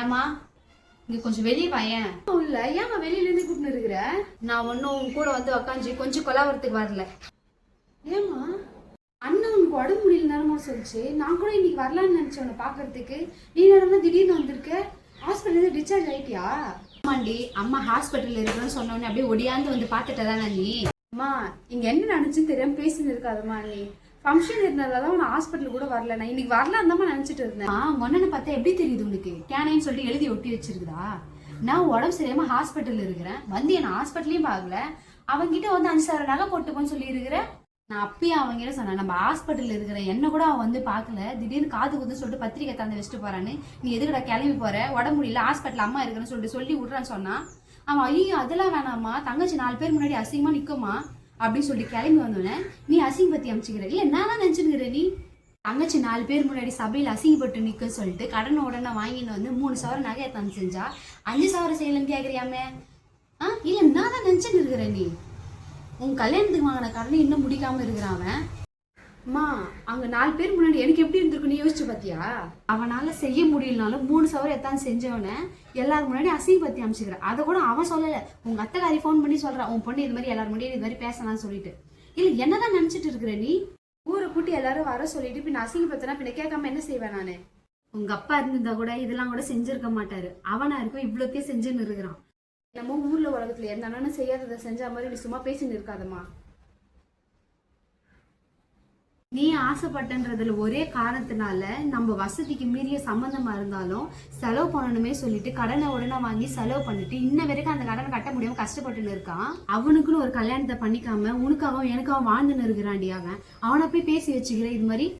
ஏமா இங்க கொஞ்சம் வெளியே வாயேன். இல்ல ஏமா வெளியில இருந்து கூப்பிட்டு இருக்கிற? நான் ஒன்னும் உன் கூட வந்து உக்காந்து கொஞ்சம் கொலாவரத்துக்கு வரல. ஏமா அண்ணன் உனக்கு உடம்பு முடியலன்னு சொல்லிச்சு. நான் கூட இன்னைக்கு வரலான்னு நினைச்சேன் உன்னை பாக்குறதுக்கு. நீ நேரம் திடீர்னு வந்திருக்க. ஹாஸ்பிட்டல் டிஸ்சார்ஜ் ஆயிட்டியா? ஆமாண்டி, அம்மா ஹாஸ்பிட்டல்ல இருக்கிறேன்னு சொன்னோடனே அப்படியே ஒடியாந்து வந்து பாத்துட்டதானே நீ. அம்மா இங்க என்ன நினைச்சுன்னு தெரியாம பேசின்னு இருக்காதம்மா. நீ ஃபங்க்ஷன் இருந்ததால நான் ஹாஸ்பிட்டல் கூட வரல. நான் இன்னைக்கு வரலாம் தான் நினைச்சிட்டு இருந்தேன். ஒன்னு பார்த்தா எப்படி தெரியுது உனக்கு? கேனைன்னு சொல்லிட்டு எழுதி ஒட்டி வச்சிருக்குதா? நான் உடம்பு சரியாம ஹாஸ்பிட்டல் இருக்கிறேன், வந்து என்ன ஹாஸ்பிட்டலையும் பார்க்கல. அவங்கிட்ட வந்து 5,000 நகை போட்டுப்போன்னு சொல்லி இருக்கிறேன். நான் அப்பயே அவங்கிட்ட சொன்னேன், நம்ம ஹாஸ்பிட்டல் இருக்கிறேன், என்ன கூட அவன் வந்து பார்க்கல. திடீர்னு காது குத்துன்னு சொல்லிட்டு பத்திரிக்கை தந்து வச்சுட்டு போறான்னு. நீ எதுக்கடா கிளம்பி போற, உடம்பு முடியல ஹாஸ்பிட்டல் அம்மா இருக்கிறேன்னு சொல்லிட்டு சொல்லி விட்றான்னு சொன்னா. அவன் ஐயோ அதெல்லாம் வேணாமா, தங்கச்சி 4 பேர் முன்னாடி அசிங்கமா நிக்குமா அப்படின்னு சொல்லிட்டு கிளம்பி வந்தோடனே நீ அசிங்க பத்தி அமைச்சுக்கிற. இல்ல நானா நினைச்சுக்கிற, நீ தங்கச்சி 4 பேர் முன்னாடி சபையில் அசிங்கப்பட்டு நிக்க சொல்லிட்டு கடனை உடனே வாங்கிட்டு வந்து 3,000 நகையை தந்து செஞ்சா 5,000 செய்யலன்னு கேக்குறியாமே. இல்ல நான் தான் நினைச்சுன்னு இருக்கிற. நீ உன் கல்யாணத்துக்கு வாங்கின கடனை இன்னும் முடிக்காம இருக்கிறான். அம்மா அங்க 4 பேர் முன்னாடி எனக்கு எப்படி இருந்திருக்குன்னு யோசிச்சு பாத்தியா? அவனால செய்ய முடியலனாலும் 3,000 எத்தான் செஞ்சவன எல்லாரும் முன்னாடி அசிங்க பத்தி அமைச்சுக்கிறேன். அதை கூட அவன் சொல்லல, உங்க அத்தைக்காரி ஃபோன் பண்ணி சொல்றான், உன் பொண்ணு இது மாதிரி எல்லாரும் முன்னாடி இது மாதிரி பேசலாம்னு சொல்லிட்டு. இல்ல என்னதான் நினைச்சிட்டு இருக்கிற நீ? ஊரை கூட்டி எல்லாரும் வர சொல்லிட்டு பின்ன அசிங்க பத்தினா பின்ன கேட்காம என்ன செய்வேன் நானு? உங்க அப்பா இருந்திருந்தா கூட இதெல்லாம் கூட செஞ்சிருக்க மாட்டாரு. அவனா இருக்கும் இவ்வளோத்தையும் செஞ்சுன்னு இருக்கிறான். நம்ம ஊர்ல உலகத்துல எந்த அண்ணனும் செய்யாததை செஞ்ச மாதிரி நீ சும்மா பேசின்னு இருக்காதம்மா. நீ ஆசைப்பட்டன்றதுல ஒரே காரணத்தினால நம்ம வசதிக்கு மீறிய சம்பந்தமா இருந்தாலும் செலவு பண்ணணுமே சொல்லிட்டு கடனை உடனே வாங்கி செலவு பண்ணிட்டு இன்ன வரைக்கும் அந்த கடனை கட்ட முடியாம கஷ்டப்பட்டுன்னு இருக்கான். அவனுக்குன்னு ஒரு கல்யாணத்தை பண்ணிக்காம உனக்காகவும் எனக்காகவும் வாழ்ந்துன்னு இருக்கிறான்டி. அவனை போய் பேசி வச்சுக்கிற இது மாதிரி